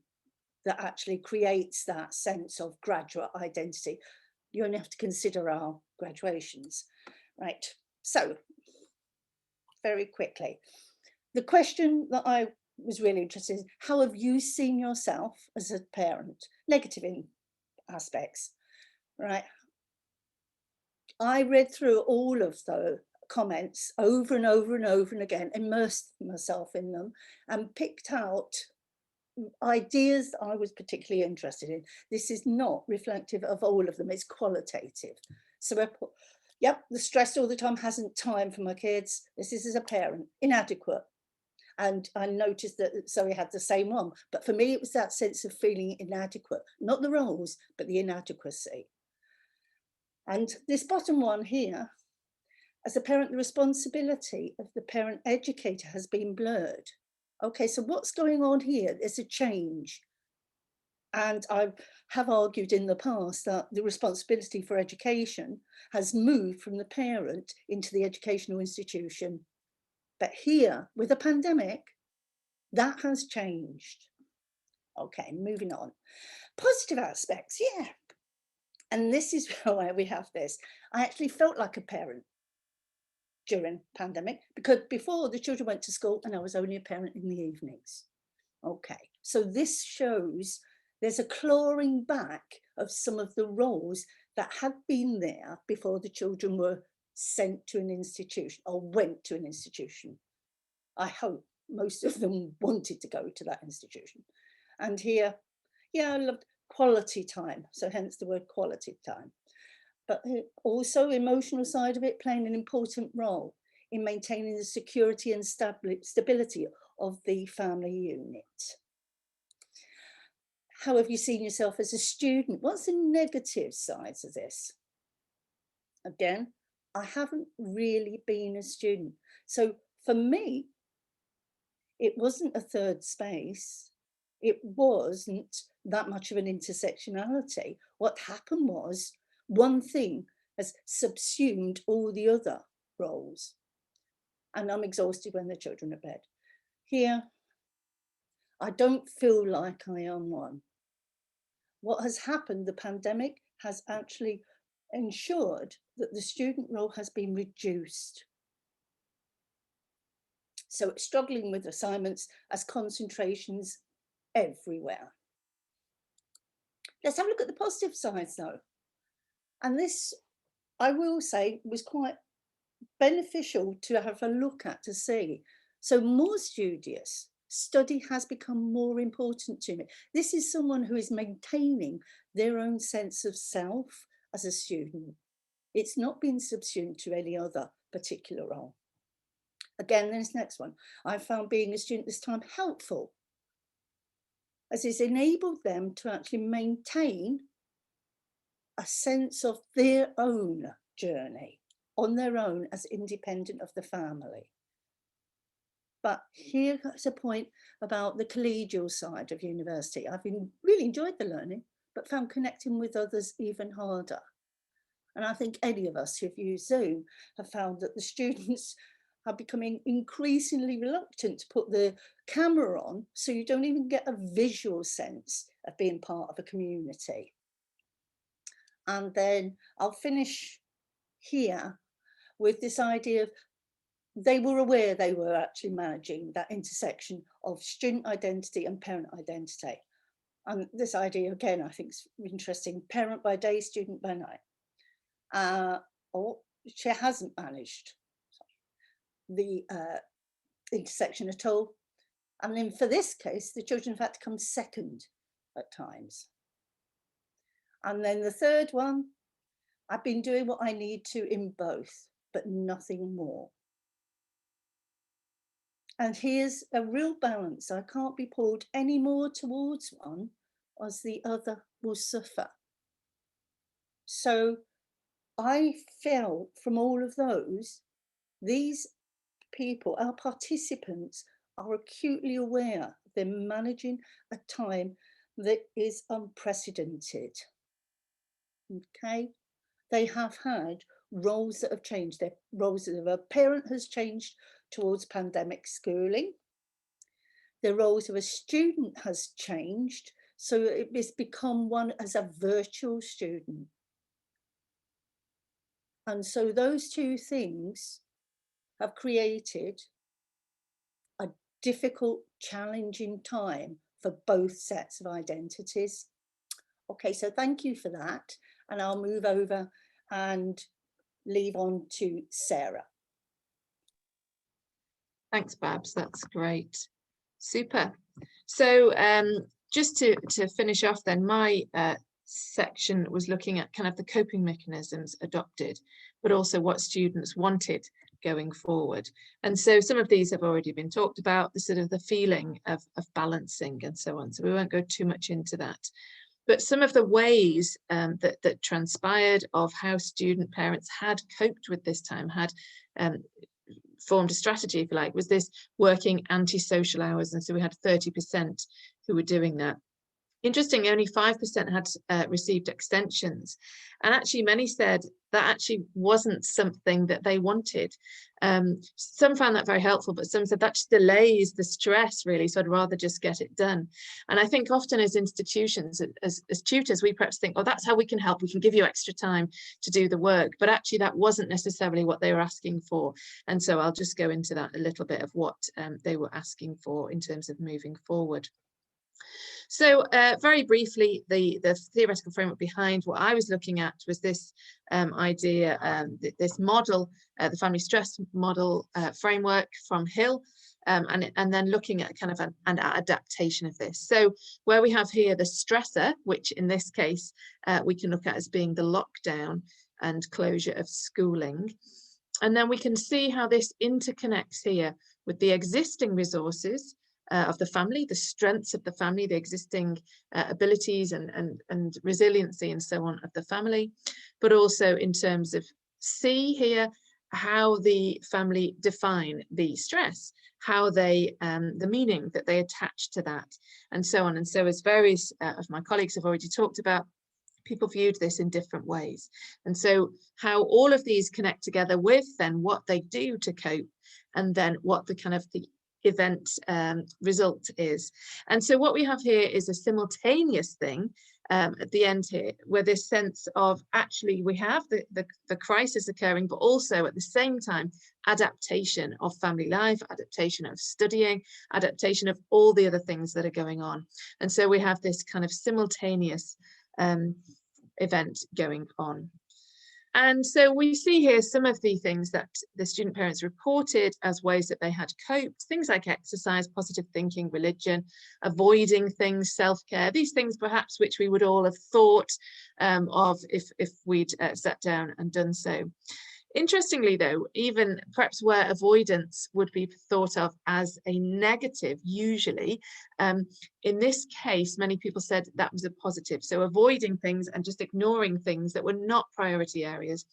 that actually creates that sense of graduate identity. You only have to consider our graduations, right? So, very quickly, the question that I was really interested in, how have you seen yourself as a parent? Negative in aspects, right? I read through all of the comments over and over and over and again, immersed myself in them and picked out ideas that I was particularly interested in. This is not reflective of all of them, it's qualitative. So I put, yep, the stress all the time, hasn't time for my kids. This is as a parent, inadequate. And I noticed that Zoe had the same one. But for me, it was that sense of feeling inadequate, not the roles, but the inadequacy. And this bottom one here, as a parent, the responsibility of the parent educator has been blurred. Okay, so what's going on here? There's a change. And I have argued in the past that the responsibility for education has moved from the parent into the educational institution. But here, with a pandemic, that has changed. Okay, moving on. Positive aspects, yeah. And this is why we have this. I actually felt like a parent during pandemic, because before the children went to school and I was only a parent in the evenings. Okay, so this shows there's a clawing back of some of the roles that had been there before the children were sent to an institution or went to an institution. I hope most of them wanted to go to that institution. And here, yeah, I loved quality time, so hence the word quality time. But also emotional side of it playing an important role in maintaining the security and stability of the family unit. How have you seen yourself as a student? What's the negative sides of this? Again, I haven't really been a student. So for me, it wasn't a third space. It wasn't that much of an intersectionality. What happened was one thing has subsumed all the other roles. And I'm exhausted when the children are at bed. Here, I don't feel like I am one. What has happened, the pandemic has actually ensured that the student role has been reduced. So it's struggling with assignments as concentrations everywhere. Let's have a look at the positive sides though. And this, I will say, was quite beneficial to have a look at, to see. So more studious, study has become more important to me. This is someone who is maintaining their own sense of self as a student. It's not been subsumed to any other particular role. Again, this next one, I found being a student this time helpful, as it's enabled them to actually maintain a sense of their own journey on their own as independent of the family. But here's a point about the collegial side of university. I've really enjoyed the learning, but found connecting with others even harder. And I think any of us who've used Zoom have found that the students are becoming increasingly reluctant to put the camera on, so you don't even get a visual sense of being part of a community. And then I'll finish here with this idea of they were aware they were actually managing that intersection of student identity and parent identity. And this idea, again, I think is interesting, parent by day, student by night. Or she hasn't managed the intersection at all. And then for this case, the children have had to come second at times. And then the third one, I've been doing what I need to in both, but nothing more. And here's a real balance. I can't be pulled any more towards one as the other will suffer. So I felt from all of those, these people, our participants, are acutely aware they're managing a time that is unprecedented. Okay, they have had roles that have changed. Their roles of a parent has changed towards pandemic schooling. The roles of a student has changed, so it's become one as a virtual student. And so those two things have created a difficult, challenging time for both sets of identities. Okay, so thank you for that. And I'll move over and leave on to Sarah. Thanks, Babs. That's great. Super. So just to finish off then, my section was looking at kind of the coping mechanisms adopted, but also what students wanted going forward. And so some of these have already been talked about, the sort of the feeling of balancing and so on. So we won't go too much into that. But some of the ways that transpired of how student parents had coped with this time, had formed a strategy, if you like, was this working anti-social hours. And so we had 30% who were doing that. Interestingly, only 5% had received extensions. And actually many said that actually wasn't something that they wanted. Some found that very helpful, but some said that just delays the stress really, so I'd rather just get it done. And I think often as institutions, as tutors, we perhaps think, oh, that's how we can help. We can give you extra time to do the work. But actually that wasn't necessarily what they were asking for. And so I'll just go into that a little bit of what they were asking for in terms of moving forward. So very briefly, the theoretical framework behind what I was looking at was this idea, this model, the family stress model framework from Hill, and then looking at kind of an adaptation of this. So where we have here the stressor, which in this case we can look at as being the lockdown and closure of schooling. And then we can see how this interconnects here with the existing resources of the family, the strengths of the family, the existing abilities and resiliency and so on of the family, but also in terms of C here, how the family define the stress, how they, the meaning that they attach to that, and so on. And so as various of my colleagues have already talked about, people viewed this in different ways. And so how all of these connect together with then what they do to cope, and then what the kind of the event result is. And so what we have here is a simultaneous thing at the end here, where this sense of actually we have the crisis occurring, but also at the same time adaptation of family life, adaptation of studying, adaptation of all the other things that are going on. And so we have this kind of simultaneous event going on. And so we see here some of the things that the student parents reported as ways that they had coped, things like exercise, positive thinking, religion, avoiding things, self-care, these things perhaps which we would all have thought of if we'd sat down and done so. Interestingly, though, even perhaps where avoidance would be thought of as a negative, usually, in this case, many people said that was a positive. So avoiding things and just ignoring things that were not priority areas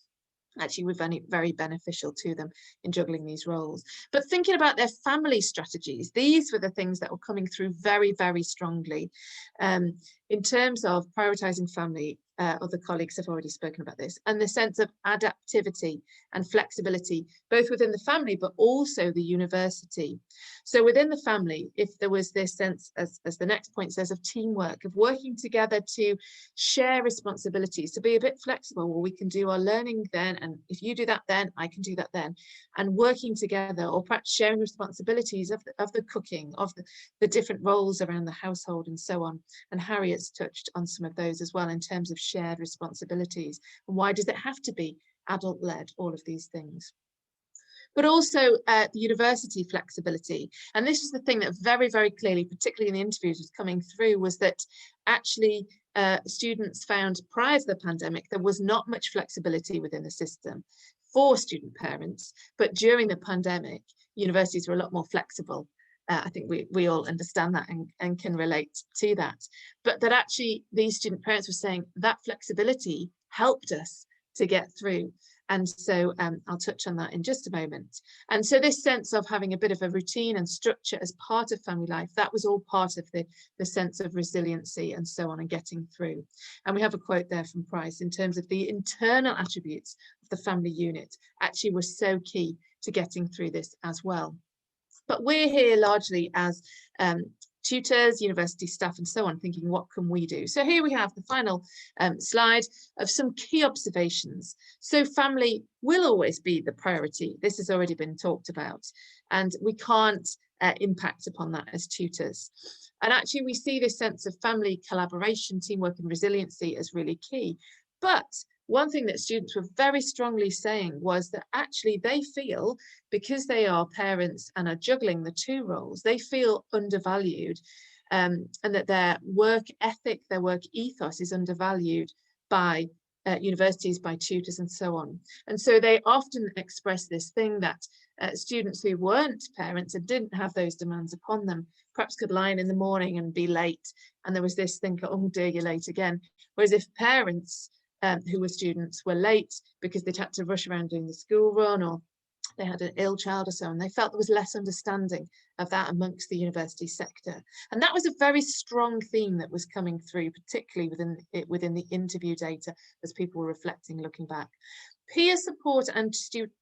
actually were very beneficial to them in juggling these roles. But thinking about their family strategies, these were the things that were coming through very, very strongly. In terms of prioritizing family, other colleagues have already spoken about this, and the sense of adaptivity and flexibility, both within the family, but also the university. So within the family, if there was this sense, as the next point says, of teamwork, of working together to share responsibilities, to be a bit flexible, well, we can do our learning then, and if you do that then, I can do that then, and working together, or perhaps sharing responsibilities of the cooking, of the different roles around the household and so on. And Harriet's touched on some of those as well in terms of shared responsibilities. And why does it have to be adult-led, all of these things? But also the university flexibility. And this is the thing that very, very clearly, particularly in the interviews, was coming through, was that actually students found prior to the pandemic, there was not much flexibility within the system for student parents, but during the pandemic, universities were a lot more flexible. I think we all understand that and can relate to that. But that actually these student parents were saying that flexibility helped us to get through. And so I'll touch on that in just a moment. And so this sense of having a bit of a routine and structure as part of family life, that was all part of the sense of resiliency and so on, and getting through. And we have a quote there from Price in terms of the internal attributes of the family unit actually were so key to getting through this as well. But we're here largely as tutors, university staff and so on, thinking, what can we do? So here we have the final slide of some key observations. So family will always be the priority. This has already been talked about, and we can't impact upon that as tutors. And actually we see this sense of family collaboration, teamwork and resiliency as really key. But one thing that students were very strongly saying was that actually they feel, because they are parents and are juggling the two roles, they feel undervalued, and that their work ethic, their work ethos is undervalued by universities, by tutors and so on. And so they often express this thing that students who weren't parents and didn't have those demands upon them perhaps could lie in the morning and be late, and there was this thing, oh dear, you're late again. Whereas if parents who were students were late because they'd had to rush around doing the school run, or they had an ill child or so, and they felt there was less understanding of that amongst the university sector. And that was a very strong theme that was coming through, particularly within the interview data as people were reflecting, looking back. Peer support and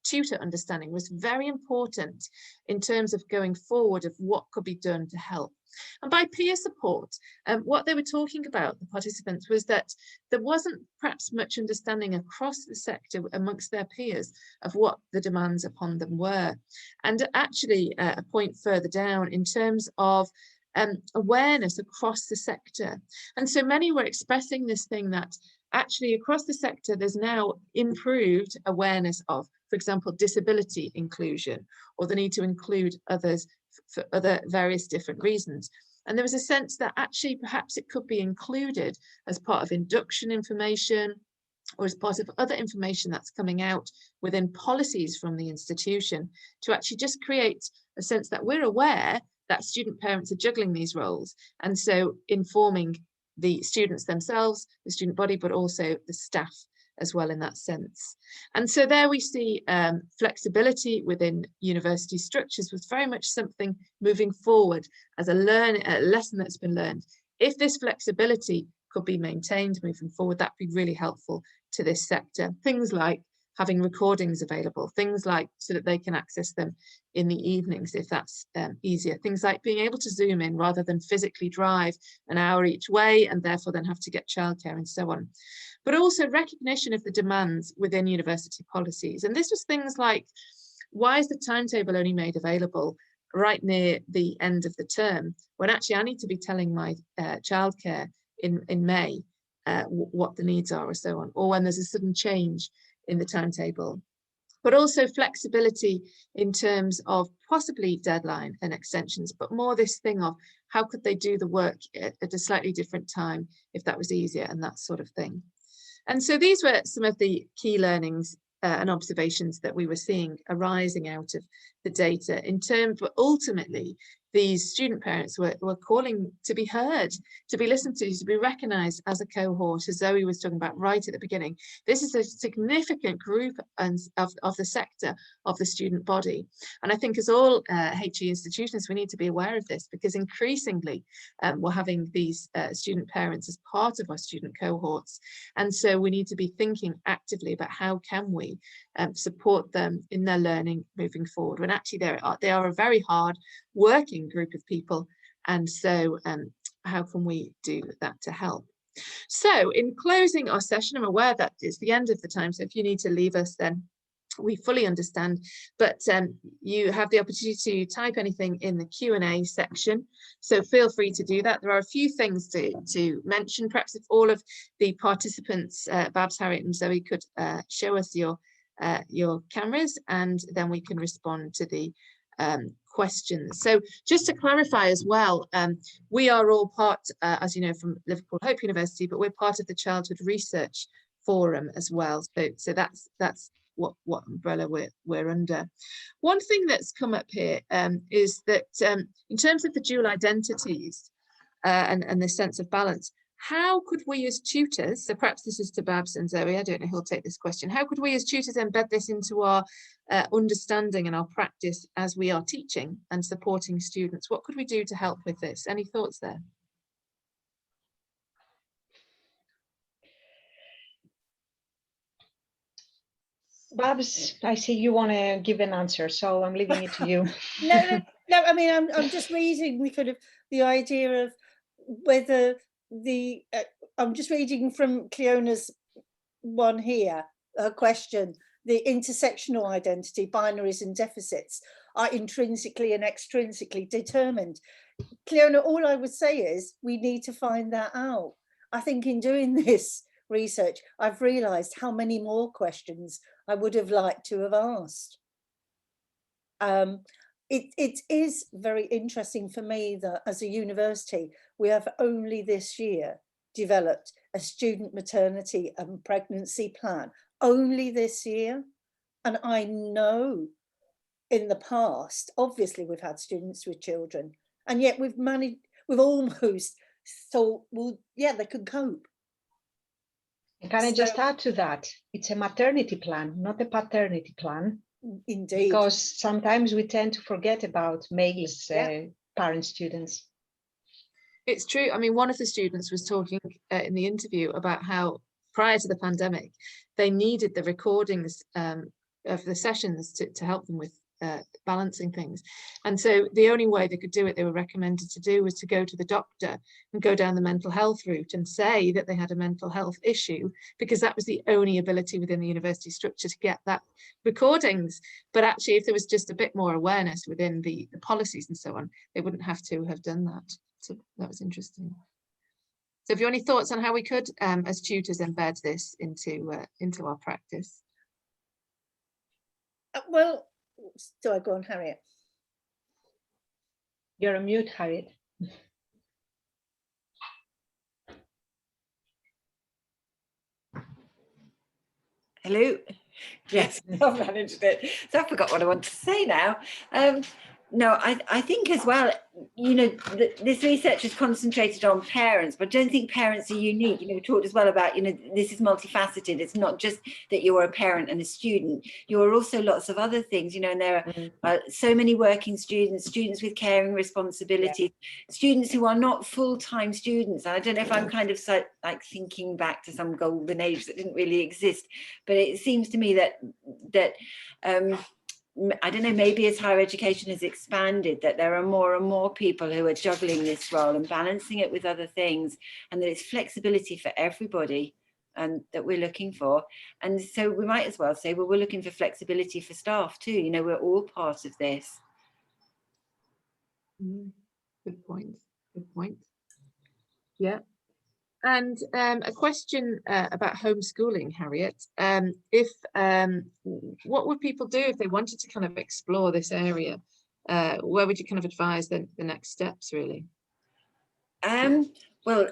tutor understanding was very important in terms of going forward of what could be done to help. And by peer support, what they were talking about, the participants, was that there wasn't perhaps much understanding across the sector amongst their peers of what the demands upon them were. And actually a point further down in terms of awareness across the sector. And so many were expressing this thing that actually across the sector there's now improved awareness of, for example, disability inclusion, or the need to include others for other various different reasons. And there was a sense that actually perhaps it could be included as part of induction information, or as part of other information that's coming out within policies from the institution, to actually just create a sense that we're aware that student parents are juggling these roles, and so informing the students themselves, the student body, but also the staff as well in that sense. And so there we see flexibility within university structures was very much something moving forward as a lesson that's been learned. If this flexibility could be maintained moving forward, that'd be really helpful to this sector. Things like having recordings available, things like so that they can access them in the evenings if that's easier, things like being able to zoom in rather than physically drive an hour each way and therefore then have to get childcare and so on. But also recognition of the demands within university policies. And this was things like, why is the timetable only made available right near the end of the term, when actually I need to be telling my childcare in May what the needs are or so on, or when there's a sudden change in the timetable. But also flexibility in terms of possibly deadline and extensions, but more this thing of how could they do the work at a slightly different time if that was easier, and that sort of thing. And so these were some of the key learnings and observations that we were seeing arising out of the data in terms, but ultimately these student parents were calling to be heard, to be listened to be recognised as a cohort, as Zoe was talking about right at the beginning. This is a significant group of the sector, of the student body. And I think as all HE institutions, we need to be aware of this, because increasingly we're having these student parents as part of our student cohorts. And so we need to be thinking actively about how can we support them in their learning moving forward, when actually they are a very hard working group of people. And so how can we do that to help? So in closing our session, I'm aware that it's the end of the time, so if you need to leave us, then we fully understand, but you have the opportunity to type anything in the Q&A section, so feel free to do that. There are a few things to mention. Perhaps if all of the participants, Babs, Harriet and Zoe, could show us your cameras, and then we can respond to the questions. So just to clarify as well, we are all part, as you know, from Liverpool Hope University, but we're part of the Childhood Research Forum as well. So that's what umbrella we're under. One thing that's come up here is that in terms of the dual identities and the sense of balance, how could we as tutors, so perhaps this is to Babs and Zoe, I don't know who'll take this question, how could we as tutors embed this into our understanding and our practice as we are teaching and supporting students? What could we do to help with this? Any thoughts there? Babs, I see you want to give an answer, so I'm leaving it to you. No, I mean, I'm just reading the kind of the idea of whether the, I'm just reading from Cleona's one here, a question, the intersectional identity, binaries and deficits are intrinsically and extrinsically determined. Cleona, all I would say is we need to find that out. I think in doing this research, I've realised how many more questions I would have liked to have asked. It is very interesting for me that as a university, we have only this year developed a student maternity and pregnancy plan, only this year. And I know in the past, obviously we've had students with children, and yet we've almost thought, well, yeah, they could cope. Can I just add to that? It's a maternity plan, not a paternity plan. Indeed. Because sometimes we tend to forget about males, parent students. It's true. I mean, one of the students was talking in the interview about how prior to the pandemic, they needed the recordings of the sessions to help them with balancing things. And so the only way they could do it, they were recommended to do, was to go to the doctor and go down the mental health route and say that they had a mental health issue, because that was the only ability within the university structure to get that recordings. But actually, if there was just a bit more awareness within the policies and so on, they wouldn't have to have done that. So that was interesting. So have you any thoughts on how we could, as tutors, embed this into our practice? Well, do I go on, Harriet? You're on mute, Harriet. Hello. Yes, I've managed it. So I forgot what I want to say now. No, I think as well, you know, this research is concentrated on parents, but I don't think parents are unique. You know, we talked as well about, you know, this is multifaceted. It's not just that you're a parent and a student. You're also lots of other things, you know, and there are so many working students, students with caring responsibilities, students who are not full-time students. I don't know if I'm kind of like thinking back to some golden age that didn't really exist, but it seems to me that I don't know, maybe as higher education has expanded, that there are more and more people who are juggling this role and balancing it with other things, and that it's flexibility for everybody and that we're looking for. And so we might as well say, well, we're looking for flexibility for staff too. You know, we're all part of this. Good point. Good point. Yeah. And a question about homeschooling, Harriet. What would people do if they wanted to kind of explore this area? Where would you kind of advise the next steps, really? Well,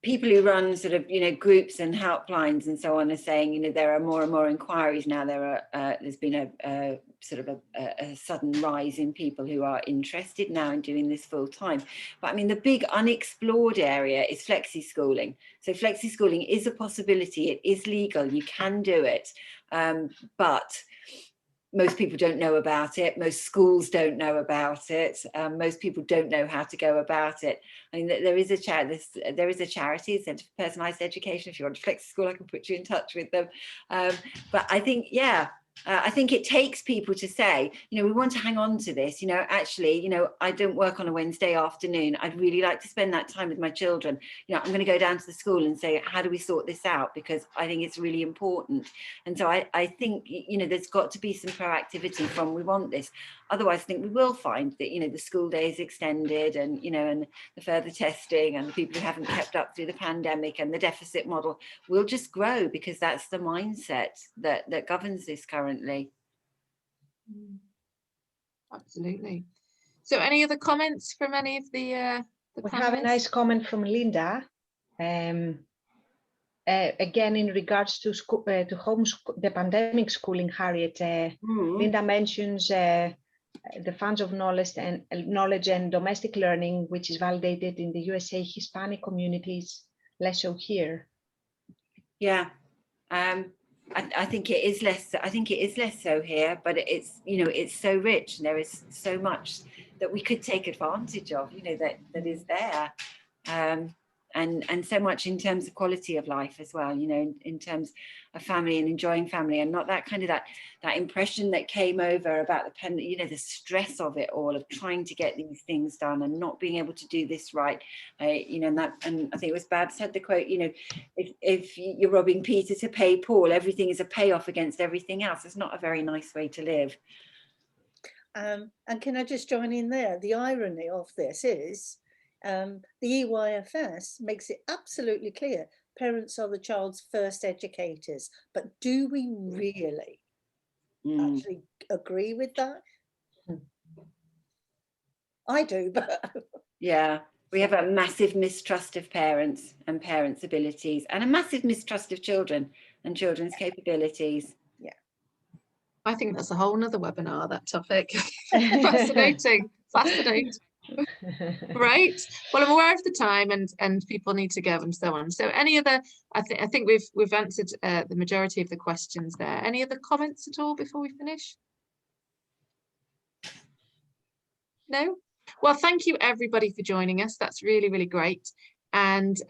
people who run sort of, you know, groups and helplines and so on are saying, you know, there are more and more inquiries now. There's been a sort of a sudden rise in people who are interested now in doing this full time. But I mean, the big unexplored area is flexi schooling. So flexi schooling is a possibility. It is legal. You can do it, but most people don't know about it. Most schools don't know about it. Most people don't know how to go about it. I mean, there is a charity, Centre for Personalised Education. If you want to flex school, I can put you in touch with them. But I think, I think it takes people to say, you know, we want to hang on to this, you know, actually, you know, I don't work on a Wednesday afternoon. I'd really like to spend that time with my children. You know, I'm going to go down to the school and say, how do we sort this out? Because I think it's really important. And so I think, you know, there's got to be some proactivity from we want this. Otherwise, I think we will find that, you know, the school day is extended and, you know, and the further testing and the people who haven't kept up through the pandemic and the deficit model will just grow, because that's the mindset that governs this currently. Absolutely. So any other comments from any of the we have a nice comment from Linda. again, in regards to school, to the pandemic schooling, Harriet, Linda mentions the funds of knowledge and domestic learning, which is validated in the USA Hispanic communities, less so here. Yeah, I think it is less. I think it is less so here, but it's, you know, it's so rich, and there is so much that we could take advantage of, you know, that is there, and so much in terms of quality of life as well, you know, in terms of family and enjoying family, and not that kind of that impression that came over about the you know, the stress of it all, of trying to get these things done and not being able to do this right, you know, and I think it was Babs had the quote, you know, if you're robbing Peter to pay Paul, everything is a payoff against everything else. It's not a very nice way to live. And can I just join in there? The irony of this is the EYFS makes it absolutely clear parents are the child's first educators, but do we really actually agree with that? I do, but yeah, we have a massive mistrust of parents and parents' abilities, and a massive mistrust of children and children's capabilities. Yeah, I think that's a whole nother webinar, that topic. Fascinating. Right. Well, I'm aware of the time, and people need to go and so on. So any other, I think we've answered the majority of the questions there. Any other comments at all before we finish? No? Well, thank you everybody for joining us. That's really, really great. And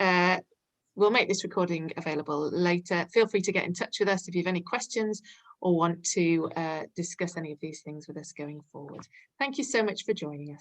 we'll make this recording available later. Feel free to get in touch with us if you have any questions or want to discuss any of these things with us going forward. Thank you so much for joining us.